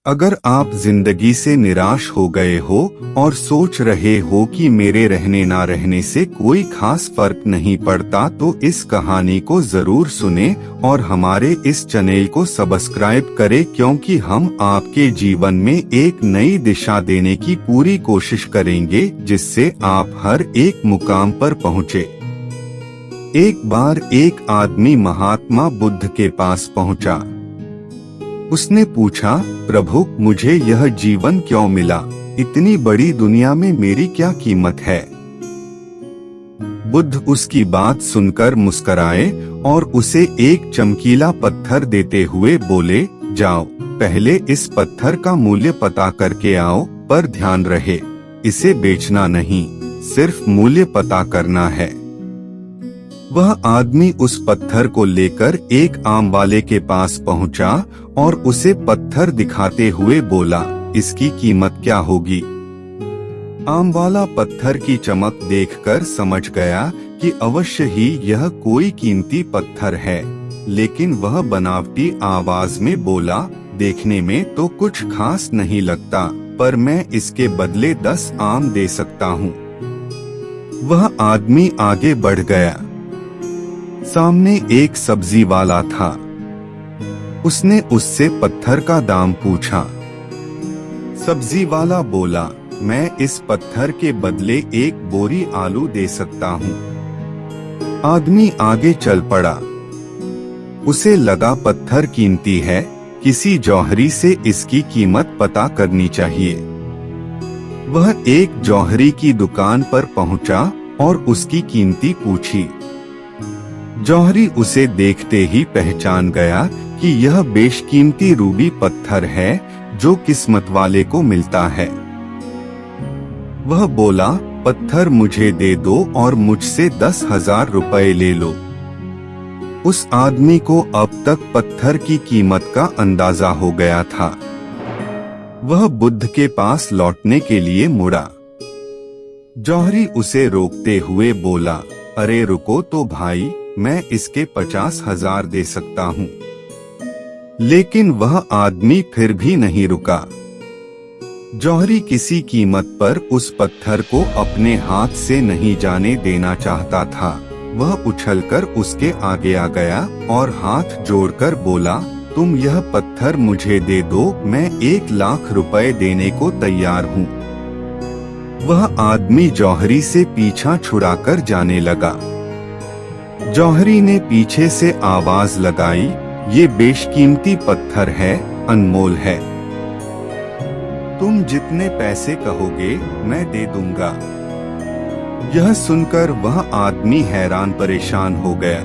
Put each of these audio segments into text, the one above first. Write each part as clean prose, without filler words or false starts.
अगर आप जिंदगी से निराश हो गए हो और सोच रहे हो कि मेरे रहने ना रहने से कोई खास फर्क नहीं पड़ता, तो इस कहानी को जरूर सुने और हमारे इस चैनल को सब्सक्राइब करें, क्योंकि हम आपके जीवन में एक नई दिशा देने की पूरी कोशिश करेंगे, जिससे आप हर एक मुकाम पर पहुँचे। एक बार एक आदमी महात्मा बुद्ध के पास पहुँचा। उसने पूछा, प्रभु, मुझे यह जीवन क्यों मिला? इतनी बड़ी दुनिया में मेरी क्या कीमत है? बुद्ध उसकी बात सुनकर मुस्कराए और उसे एक चमकीला पत्थर देते हुए बोले, जाओ, पहले इस पत्थर का मूल्य पता करके आओ, पर ध्यान रहे, इसे बेचना नहीं, सिर्फ मूल्य पता करना है। वह आदमी उस पत्थर को लेकर एक आम वाले के पास पहुंचा और उसे पत्थर दिखाते हुए बोला, इसकी कीमत क्या होगी? आम वाला पत्थर की चमक देखकर समझ गया कि अवश्य ही यह कोई कीमती पत्थर है, लेकिन वह बनावटी आवाज में बोला, देखने में तो कुछ खास नहीं लगता, पर मैं इसके बदले 10 आम दे सकता हूँ। वह आदमी आगे बढ़ गया। सामने एक सब्जी वाला था। उसने उससे पत्थर का दाम पूछा। सब्जी वाला बोला, मैं इस पत्थर के बदले 1 बोरी आलू दे सकता हूँ। आदमी आगे चल पड़ा। उसे लगा पत्थर कीमती है, किसी जौहरी से इसकी कीमत पता करनी चाहिए। वह एक जौहरी की दुकान पर पहुंचा और उसकी कीमती पूछी। जौहरी उसे देखते ही पहचान गया कि यह बेशकीमती रूबी पत्थर है, जो किस्मत वाले को मिलता है। वह बोला, पत्थर मुझे दे दो और मुझसे 10,000 रुपए ले लो। उस आदमी को अब तक पत्थर की कीमत का अंदाजा हो गया था। वह बुद्ध के पास लौटने के लिए मुड़ा। जौहरी उसे रोकते हुए बोला, अरे रुको तो भाई, मैं इसके 50,000 दे सकता हूँ। लेकिन वह आदमी फिर भी नहीं रुका। जौहरी किसी कीमत पर उस पत्थर को अपने हाथ से नहीं जाने देना चाहता था। वह उछलकर उसके आगे आ गया और हाथ जोड़कर बोला, तुम यह पत्थर मुझे दे दो, मैं 1 लाख रुपए देने को तैयार हूँ। वह आदमी जौहरी से पीछा छुड़ाकर जाने लगा। जौहरी ने पीछे से आवाज लगाई, ये बेशकीमती पत्थर है, अनमोल है। तुम जितने पैसे कहोगे मैं दे दूंगा। यह सुनकर वह आदमी हैरान परेशान हो गया।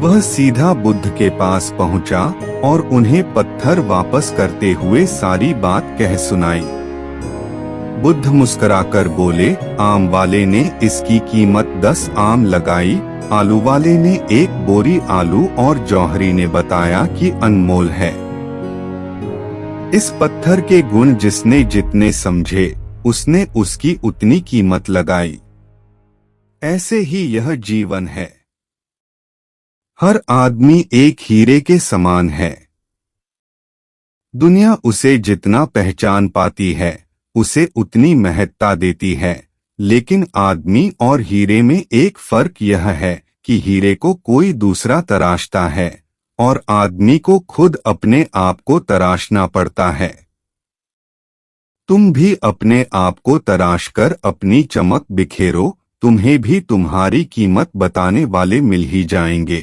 वह सीधा बुद्ध के पास पहुंचा और उन्हें पत्थर वापस करते हुए सारी बात कह सुनाई। बुद्ध मुस्कुराकर बोले, आम वाले ने इसकी कीमत 10 आम लगाई, आलू वाले ने 1 बोरी आलू और जौहरी ने बताया कि अनमोल है। इस पत्थर के गुण जिसने जितने समझे, उसने उसकी उतनी कीमत लगाई। ऐसे ही यह जीवन है। हर आदमी एक हीरे के समान है। दुनिया उसे जितना पहचान पाती है, उसे उतनी महत्ता देती है, लेकिन आदमी और हीरे में एक फर्क यह है कि हीरे को कोई दूसरा तराशता है और आदमी को खुद अपने आप को तराशना पड़ता है। तुम भी अपने आप को तराश कर अपनी चमक बिखेरो, तुम्हें भी तुम्हारी कीमत बताने वाले मिल ही जाएंगे।